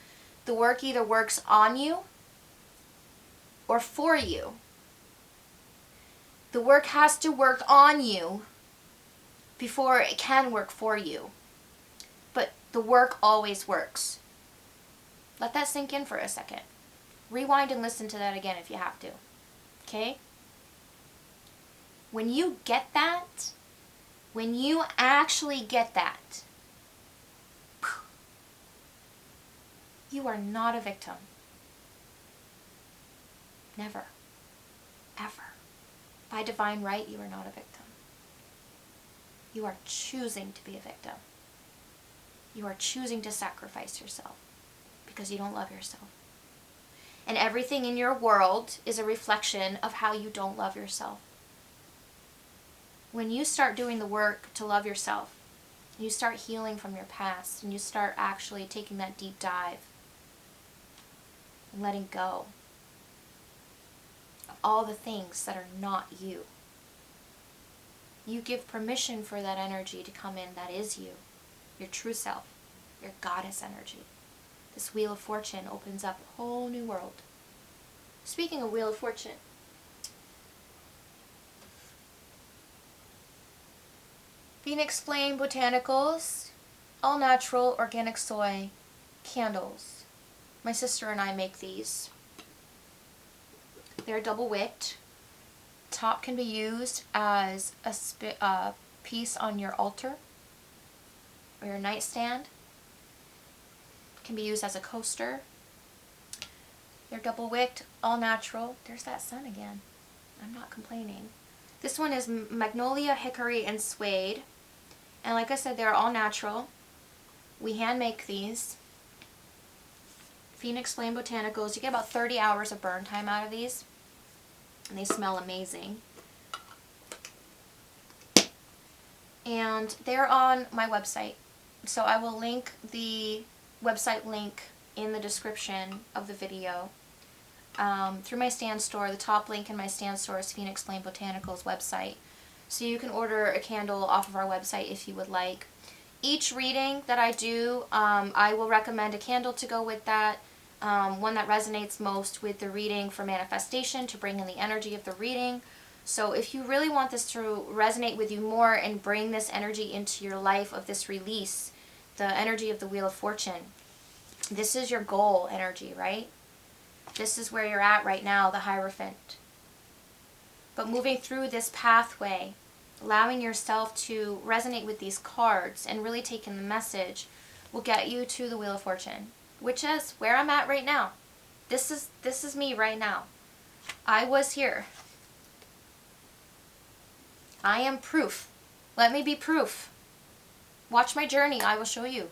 The work either works on you or for you. The work has to work on you before it can work for you. But the work always works. Let that sink in for a second. Rewind and listen to that again if you have to. Okay? When you get that, when you actually get that, you are not a victim. Never. Ever. By divine right, you are not a victim. You are choosing to be a victim. You are choosing to sacrifice yourself because you don't love yourself. And everything in your world is a reflection of how you don't love yourself. When you start doing the work to love yourself, you start healing from your past, and you start actually taking that deep dive and letting go of all the things that are not you. You give permission for that energy to come in that is you, your true self, your goddess energy. This Wheel of Fortune opens up a whole new world. Speaking of Wheel of Fortune, Phoenix Flame Botanicals, all natural organic soy candles. My sister and I make these. They're double wicked. Top can be used as a piece on your altar or your nightstand. Can be used as a coaster. They're double wicked, all natural. There's that sun again. I'm not complaining. This one is magnolia, hickory, and suede. And like I said, they're all natural. We hand make these. Phoenix Flame Botanicals. You get about 30 hours of burn time out of these. And they smell amazing. And they're on my website. So I will link the website link in the description of the video. Through my stand store. The top link in my stand store is Phoenix Flame Botanicals website. So you can order a candle off of our website if you would like. Each reading that I do, I will recommend a candle to go with that. One that resonates most with the reading for manifestation to bring in the energy of the reading. So if you really want this to resonate with you more and bring this energy into your life of this release, the energy of the Wheel of Fortune, this is your goal energy, right? This is where you're at right now, the Hierophant. But moving through this pathway, allowing yourself to resonate with these cards and really take in the message will get you to the Wheel of Fortune, which is where I'm at right now. This is me right now. I was here. I am proof. Let me be proof. Watch my journey. I will show you.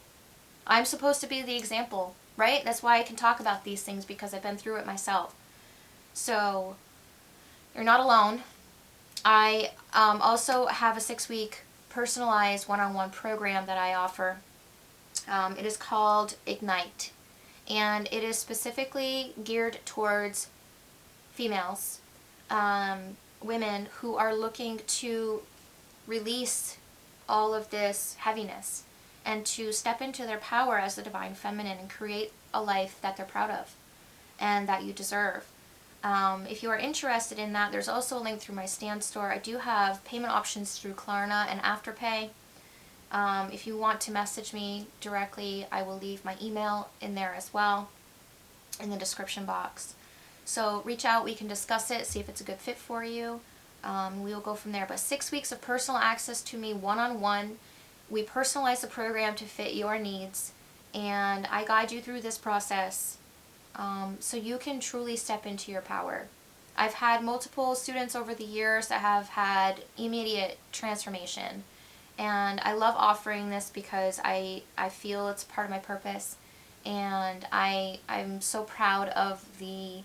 I'm supposed to be the example, right? That's why I can talk about these things, because I've been through it myself. So, you're not alone. I also have a 6-week personalized one-on-one program that I offer. It is called 𝒎𝒐𝒕, and it is specifically geared towards females, women who are looking to release all of this heaviness and to step into their power as the divine feminine and create a life that they're proud of and that you deserve. If you are interested in that, there's also a link through my Stand store. I do have payment options through Klarna and Afterpay. If you want to message me directly, I will leave my email in there as well in the description box. So reach out, we can discuss it, see if it's a good fit for you. We will go from there. But 6 weeks of personal access to me one-on-one. We personalize the program to fit your needs, and I guide you through this process so you can truly step into your power. I've had multiple students over the years that have had immediate transformation, and I love offering this because I feel it's part of my purpose, and I'm so proud of the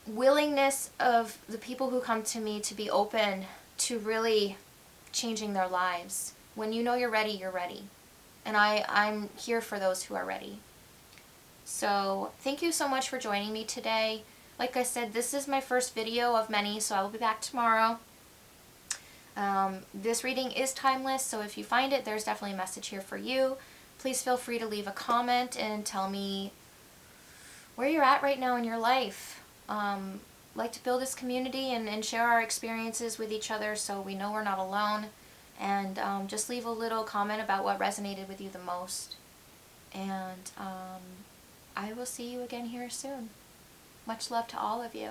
willingness of the people who come to me to be open to really changing their lives. When you know you're ready, you're ready. And I'm here for those who are ready. So thank you so much for joining me today. Like I said, this is my first video of many, so I will be back tomorrow. This reading is timeless, so if you find it, there's definitely a message here for you. Please feel free to leave a comment and tell me where you're at right now in your life. Like to build this community and share our experiences with each other so we know we're not alone. And just leave a little comment about what resonated with you the most. And I will see you again here soon. Much love to all of you.